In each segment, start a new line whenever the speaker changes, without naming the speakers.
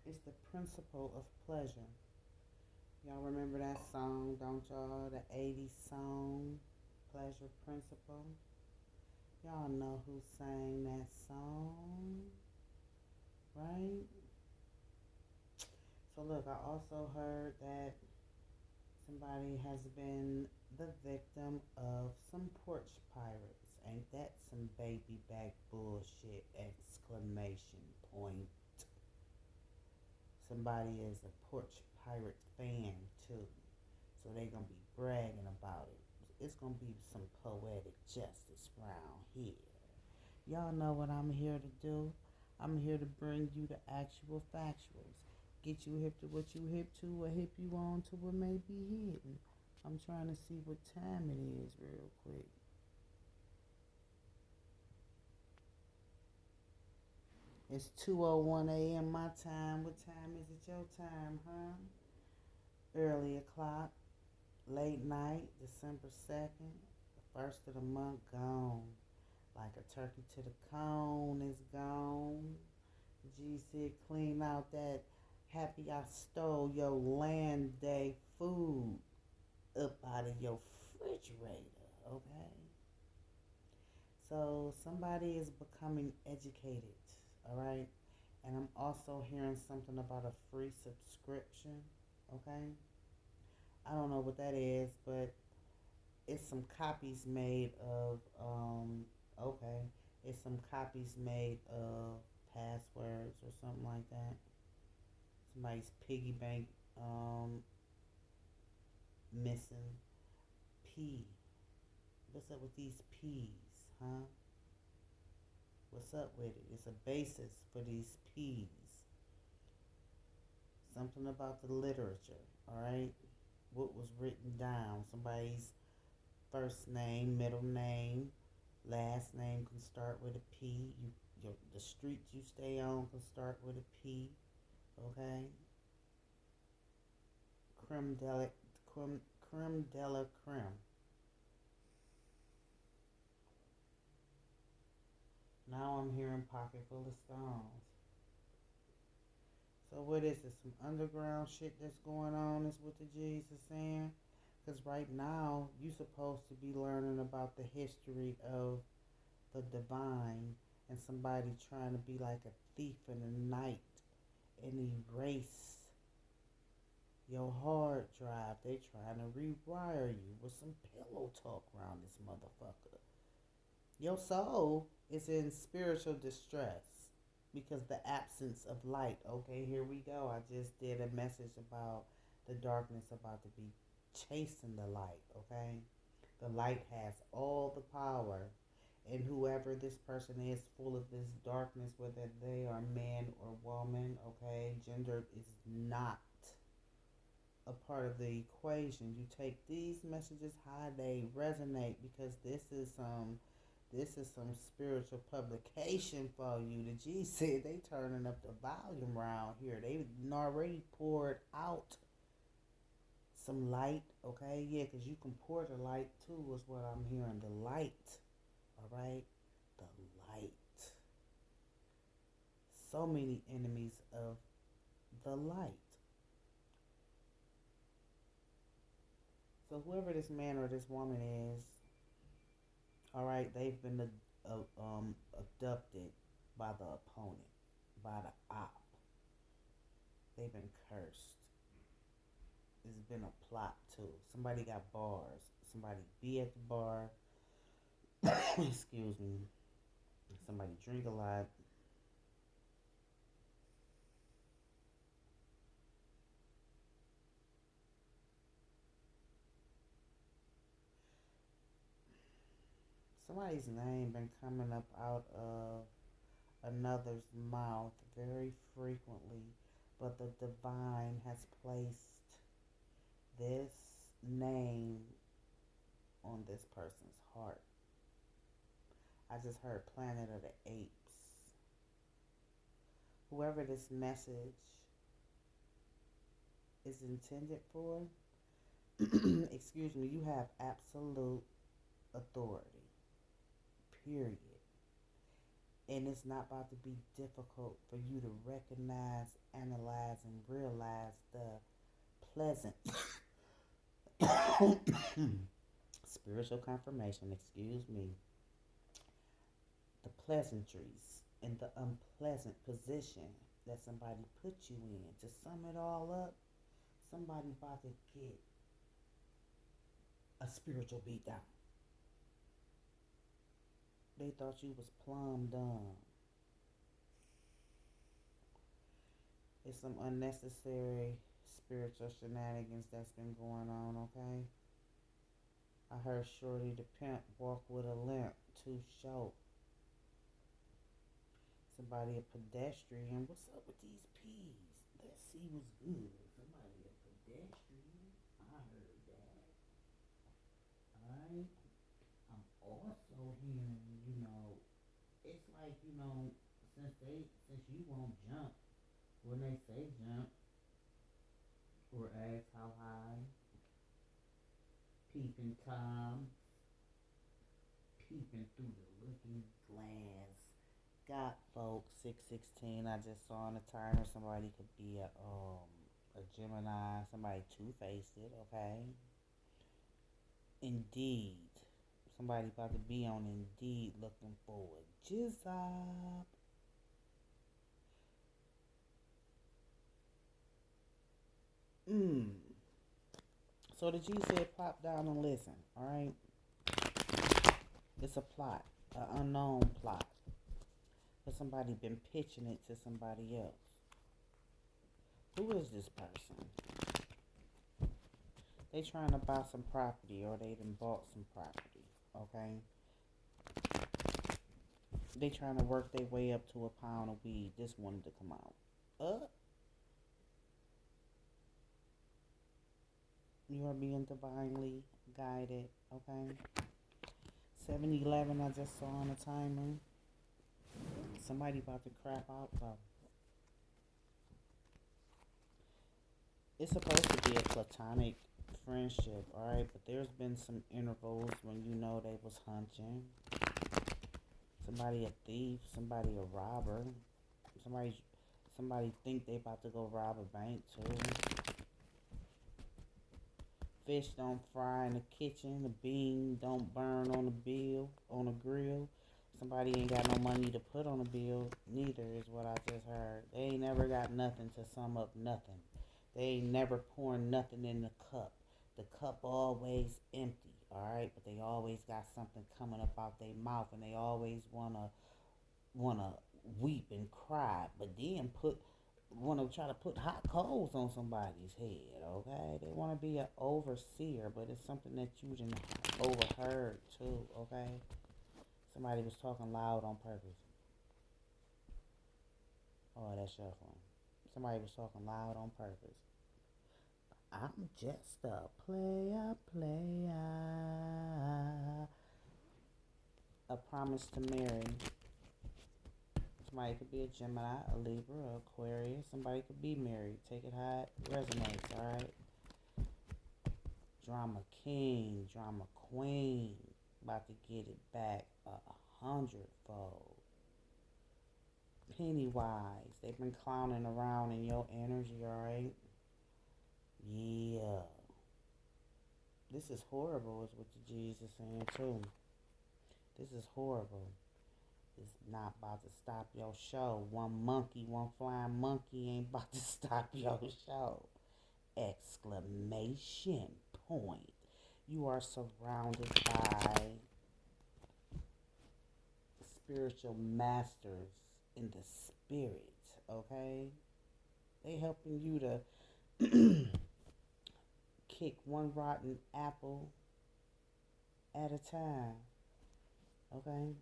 It's the principle of pleasure. Y'all remember that song, don't y'all? The 80s song, Pleasure Principle. Y'all know who sang that song, right? So look, I also heard that somebody has been the victim of some porch pirates. Ain't that some baby back bullshit! Exclamation point. Somebody is a porch pirate fan too. So they gonna be bragging about it. It's gonna be some poetic justice round here. Y'all know what I'm here to do. I'm here to bring you the actual factuals. Get you hip to what you hip to, or hip you on to what may be hidden. I'm trying to see what time it is real quick. It's 2:01 a.m. my time. What time is it your time, huh? Early o'clock, late night, December 2nd, the first of the month gone. Like a turkey to the cone is gone. G said clean out that happy I stole your land day food up out of your refrigerator, okay? So somebody is becoming educated, all right? And I'm also hearing something about a free subscription, okay? I don't know what that is, but it's some copies made of, okay, it's some copies made of passwords or something like that. Somebody's piggy bank um, missing. P. What's up with these P's, huh? What's up with it? It's a basis for these P's. Something about the literature, all right? What was written down? Somebody's first name, middle name, last name can start with a P. The street you stay on can start with a P, okay? Creme de la creme de la creme. Now I'm hearing pocket full of stones. So what is this? Some underground shit that's going on is what the G's are saying? Because right now you supposed to be learning about the history of the divine and somebody trying to be like a thief in the night and erase your hard drive. They trying to rewire you with some pillow talk around this motherfucker. Your soul is in spiritual distress because the absence of light. Okay, here we go. I just did a message about the darkness about to be chasing the light. Okay, the light has all the power, and whoever this person is full of this darkness, whether they are man or woman, okay, gender is not a part of the equation. You take these messages how they resonate because this is some spiritual publication for you. The G said they turning up the volume around here. They already poured out some light, okay? Yeah, because you can pour the light too, is what I'm hearing. The light, all right? The light. So many enemies of the light. So whoever this man or this woman is, all right, they've been abducted by the opponent, by the op. They've been cursed. It's been a plot too. Somebody got bars. Somebody be at the bar. Excuse me. Somebody drink a lot. Somebody's name been coming up out of another's mouth very frequently, but the divine has placed this name on this person's heart. I just heard Planet of the Apes. Whoever this message is intended for, excuse me, you have absolute authority, period. And it's not about to be difficult for you to recognize, analyze, and realize the pleasant spiritual confirmation, excuse me, the pleasantries and the unpleasant position that somebody put you in. To sum it all up, somebody about to get a spiritual beat down. They thought you was plumb dumb. It's some unnecessary spiritual shenanigans that's been going on, okay? I heard Shorty the Pimp walk with a limp, too short. Somebody a pedestrian. What's up with these P's? Let's see what's good. Somebody a pedestrian. I heard that. Alright. I'm also hearing, it's like, since you won't jump when they say jump or ask how high, peeping Tom, peeping through the looking glass. Got folks 616. I just saw on the timer somebody could be a Gemini, somebody two-faced it, okay? Indeed. Somebody about to be on Indeed looking for a job. So the G said pop down and listen, alright? It's a plot, an unknown plot. But somebody been pitching it to somebody else. Who is this person? They trying to buy some property, or they done bought some property, okay? They trying to work their way up to a pound of weed. This wanted to come out. You are being divinely guided, okay? 7-11 I just saw on the timer. Somebody about to crap out, though. It's supposed to be a platonic friendship, alright? But there's been some intervals when they was hunching. Somebody a thief, somebody a robber. Somebody think they about to go rob a bank, too. Fish don't fry in the kitchen. The bean don't burn on the grill. Somebody ain't got no money to put on the bill, neither, is what I just heard. They ain't never got nothing to sum up nothing. They ain't never pouring nothing in the cup. The cup always empty, alright? But they always got something coming up out their mouth, and they always wanna weep and cry, but then wanna try to put hot coals on somebody's head, okay? They wanna be an overseer, but it's something that you done overheard too, okay? Somebody was talking loud on purpose. Oh, that's shuffling. Somebody was talking loud on purpose. I'm just a player. A promise to marry. Somebody could be a Gemini, a Libra, an Aquarius. Somebody could be married. Take it how it resonates, alright? Drama king, drama queen. About to get it back 100-fold. Pennywise. They've been clowning around in your energy, alright? Yeah. This is horrible, is what the G's are saying, too. This is horrible. It's not about to stop your show. One flying monkey ain't about to stop your show. Exclamation point. You are surrounded by spiritual masters in the spirit, okay? They helping you to kick one rotten apple at a time, okay?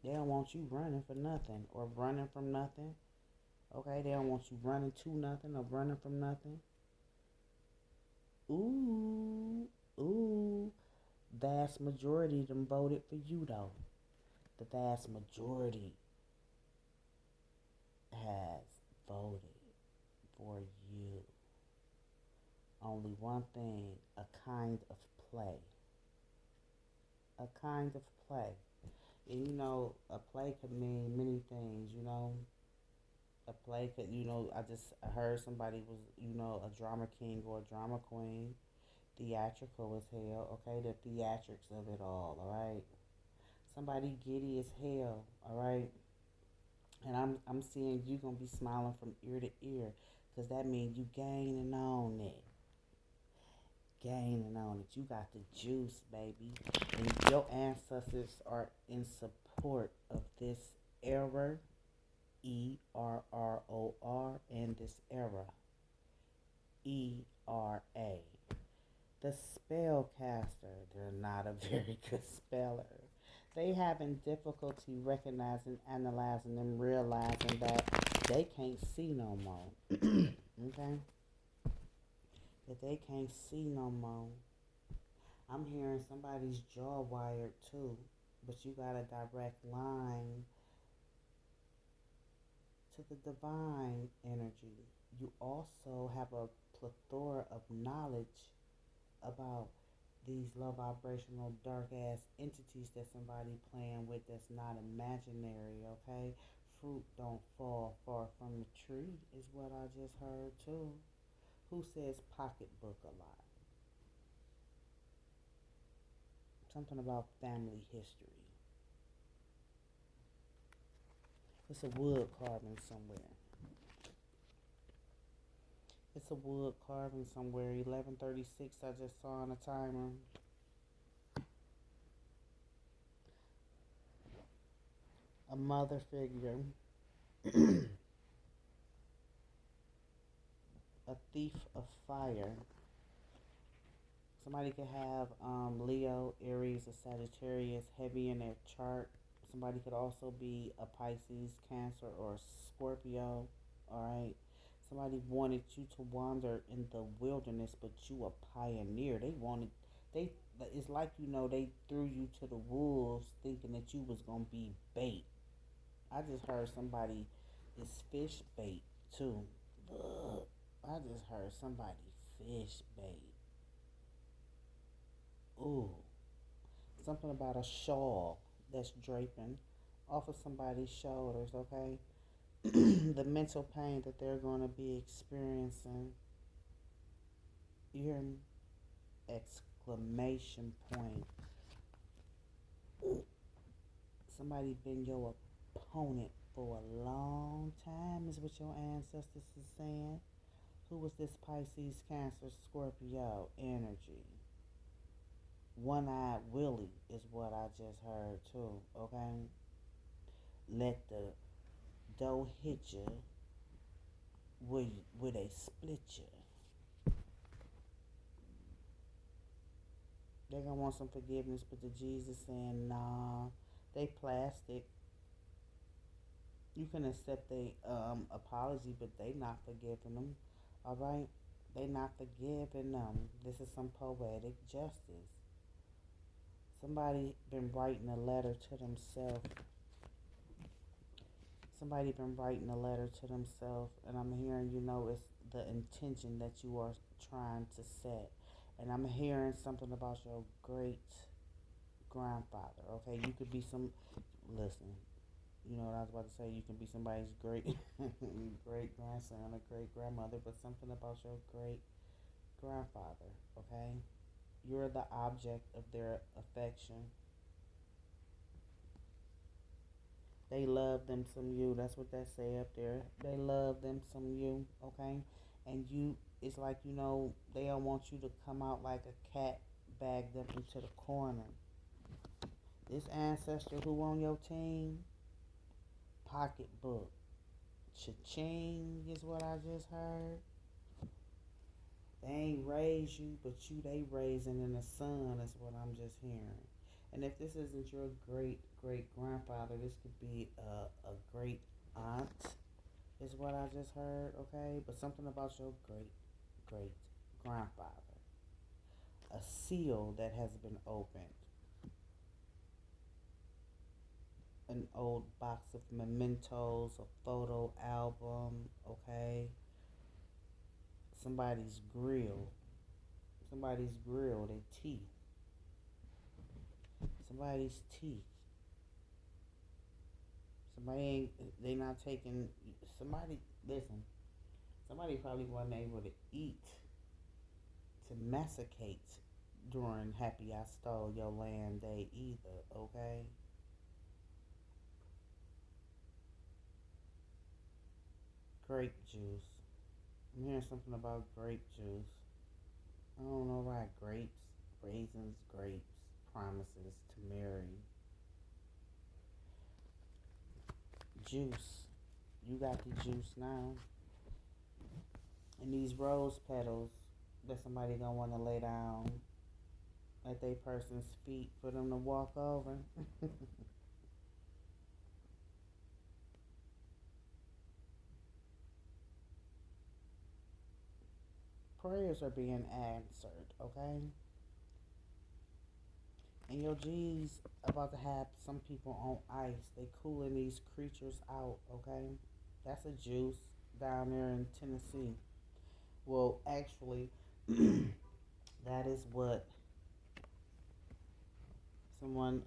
They don't want you running for nothing or running from nothing, okay? They don't want you running to nothing or running from nothing. Ooh. Vast majority of them voted for you, though. The vast majority has voted for you. Only one thing, a kind of play. A kind of play. And a play could mean many things. A play could, I just heard somebody was, a drama king or a drama queen. Theatrical as hell, okay? The theatrics of it all right? Somebody giddy as hell, all right? And I'm seeing you gonna be smiling from ear to ear, cause that means you gaining on it, gaining on it. You got the juice, baby, and your ancestors are in support of this era, ERROR, and this era, ERA. The spellcaster, they're not a very good speller. They having difficulty recognizing, analyzing, and realizing that they can't see no more. Okay? That they can't see no more. I'm hearing somebody's jaw wired too, but you got a direct line to the divine energy. You also have a plethora of knowledge about these low vibrational dark ass entities that somebody playing with that's not imaginary, okay? Fruit don't fall far from the tree is what I just heard too. Who says pocketbook a lot? Something about family history. It's a wood carving somewhere. It's a wood carving somewhere. 11:36 I just saw on a timer. A mother figure. A thief of fire. Somebody could have Leo, Aries, or Sagittarius heavy in their chart. Somebody could also be a Pisces, Cancer, or Scorpio. Alright. Somebody wanted you to wander in the wilderness, but you a pioneer. They it's like they threw you to the wolves thinking that you was gonna be bait. I just heard somebody is fish bait too. Ugh. I just heard somebody fish bait. Ooh. Something about a shawl that's draping off of somebody's shoulders, okay? The mental pain that they're going to be experiencing. You hear me? Exclamation point. Somebody been your opponent for a long time is what your ancestors is saying. Who was this Pisces, Cancer, Scorpio energy? One-eyed Willie is what I just heard too, okay? Let the dough hit you where they split you. They gonna want some forgiveness, but the Jesus saying, nah, they plastic. You can accept they apology, but they not forgiving them. Alright? They not forgiving them. This is some poetic justice. Somebody been writing a letter to themselves. Somebody been writing a letter to themselves, and I'm hearing, it's the intention that you are trying to set. And I'm hearing something about your great grandfather. Okay, you could be listen, you know what I was about to say, you can be somebody's great great grandson or great grandmother, but something about your great grandfather, okay? You're the object of their affection. They love them some you. That's what that say up there. They love them some you, okay? And it's like, they don't want you to come out like a cat bagged up into the corner. This ancestor who on your team, pocketbook. Cha-ching is what I just heard. They ain't raised you, but they raising in the sun is what I'm just hearing. And if this isn't your great great grandfather, this could be a great aunt is what I just heard, okay? But something about your great great grandfather. A seal that has been opened. An old box of mementos, a photo album, okay? Somebody's grill. Somebody's grill, their teeth. Somebody's teeth. Somebody ain't, they not taking, somebody, listen, somebody probably wasn't able to eat, to masticate during Happy I Stole Your Land Day either, okay? Grape juice. I'm hearing something about grape juice. I don't know why grapes, raisins, grapes, promises to marry. Juice. You got the juice now. And these rose petals that somebody gonna wanna lay down at they person's feet for them to walk over. Prayers are being answered, okay? And your G's about to have some people on ice. They cooling these creatures out, okay? That's a juice down there in Tennessee. Well, actually, that is what someone,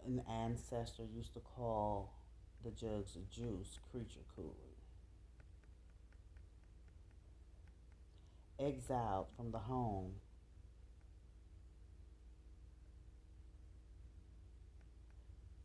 an ancestor used to call the jugs of juice, creature cooler. Exiled from the home.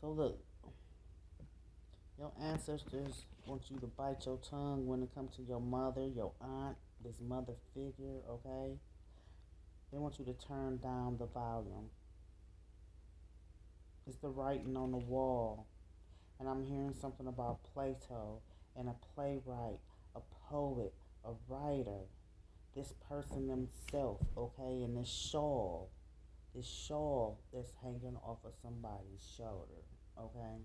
So look, your ancestors want you to bite your tongue when it comes to your mother, your aunt, this mother figure, okay? They want you to turn down the volume. It's the writing on the wall. And I'm hearing something about Plato and a playwright, a poet, a writer. This person themselves, okay, and this shawl that's hanging off of somebody's shoulder, okay?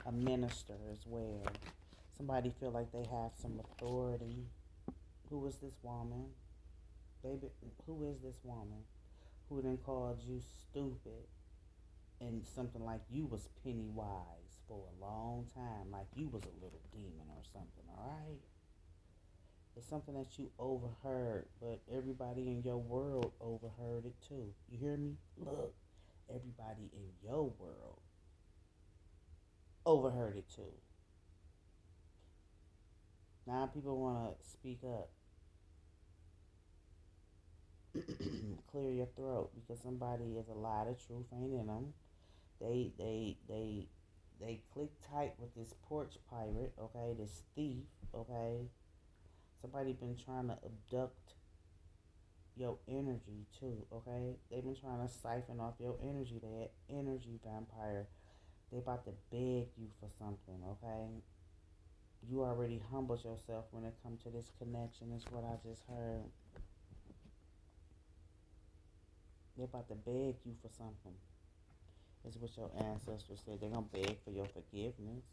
A minister as well. Somebody feel like they have some authority. Who is this woman? Baby, who is this woman who then called you stupid and something like you was Pennywise for a long time, like you was a little demon or something, alright? It's something that you overheard, but everybody in your world overheard it too. You hear me? Look, everybody in your world overheard it too. Now people want to speak up. Clear your throat because somebody is a lot of truth ain't in them. They click tight with this porch pirate, okay, this thief, okay. Somebody been trying to abduct your energy too, okay. They've been trying to siphon off your energy. That energy vampire. They about to beg you for something, okay. You already humbled yourself when it comes to this connection. Is what I just heard. They're about to beg you for something. Is what your ancestors said. They're gonna beg for your forgiveness.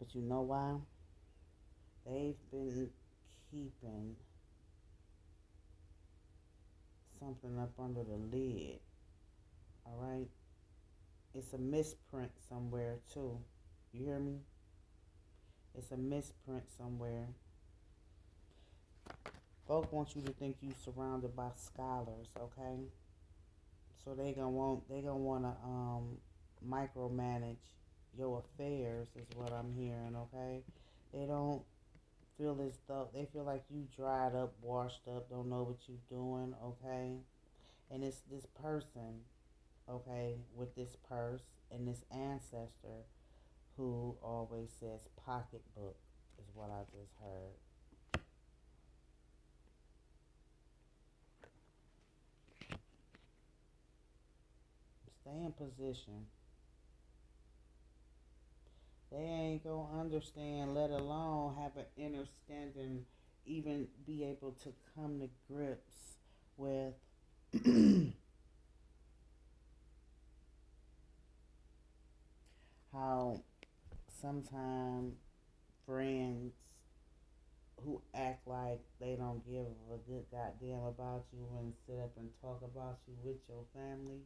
But you know why? They've been keeping something up under the lid. Alright? It's a misprint somewhere too. You hear me? It's a misprint somewhere. Folk want you to think you surrounded by scholars, okay? So they gonna wanna micromanage your affairs is what I'm hearing, okay? They don't feel as though they feel like you dried up, washed up, don't know what you're doing, okay? And it's this person, okay, with this purse and this ancestor who always says pocketbook is what I just heard. Stay in position. They ain't gonna understand, let alone have an understanding, even be able to come to grips with how sometimes friends who act like they don't give a good goddamn about you and sit up and talk about you with your family,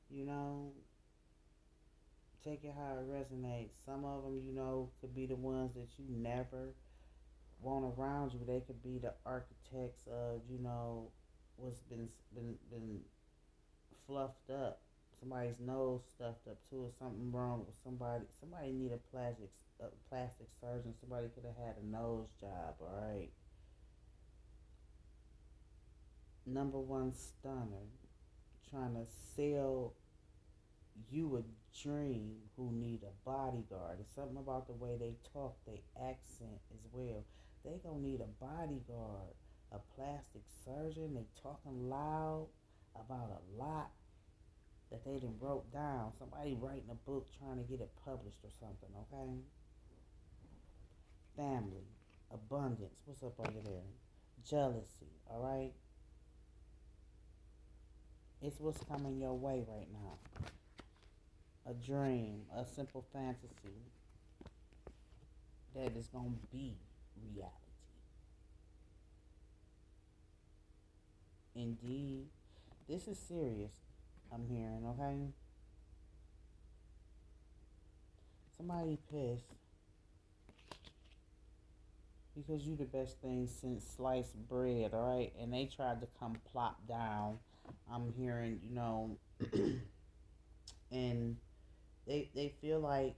you know, take it how it resonates. Some of them, you know, could be the ones that you never want around you. They could be the architects of, you know, what's been fluffed up. somebody's nose stuffed up too, or something wrong with somebody. Somebody need a plastic surgeon. Somebody could have had a nose job. All right. Number one stunner trying to sell you a dream who need a bodyguard. It's something about the way they talk, they accent as well. They gonna need a bodyguard, a plastic surgeon. They talking loud about a lot that they done wrote down. Somebody writing a book trying to get it published or something, okay? Family, abundance, what's up over there? Jealousy, alright? It's what's coming your way right now. A dream, a simple fantasy that is going to be reality. Indeed, this is serious, I'm hearing, okay? Somebody pissed because you the best thing since sliced bread, alright? And they tried to come plop down. I'm hearing, and they feel like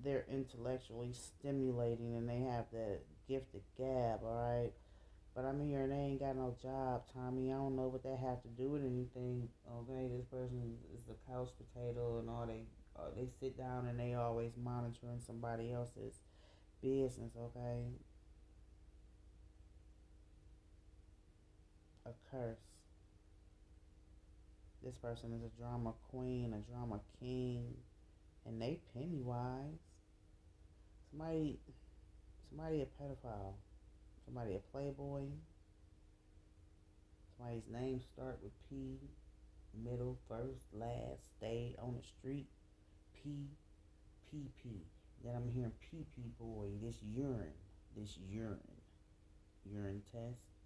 they're intellectually stimulating and they have the gift of gab, alright? But I'm hearing they ain't got no job, Tommy. I don't know what that have to do with anything, okay? This person is a couch potato and all they sit down and they always monitoring somebody else's business, okay? A curse. This person is a drama queen, a drama king, and they Pennywise. Somebody a pedophile. Somebody a playboy. Somebody's name start with P, middle, first, last, stay on the street. P, P, P. Then I'm hearing P, P boy, this urine. Urine test.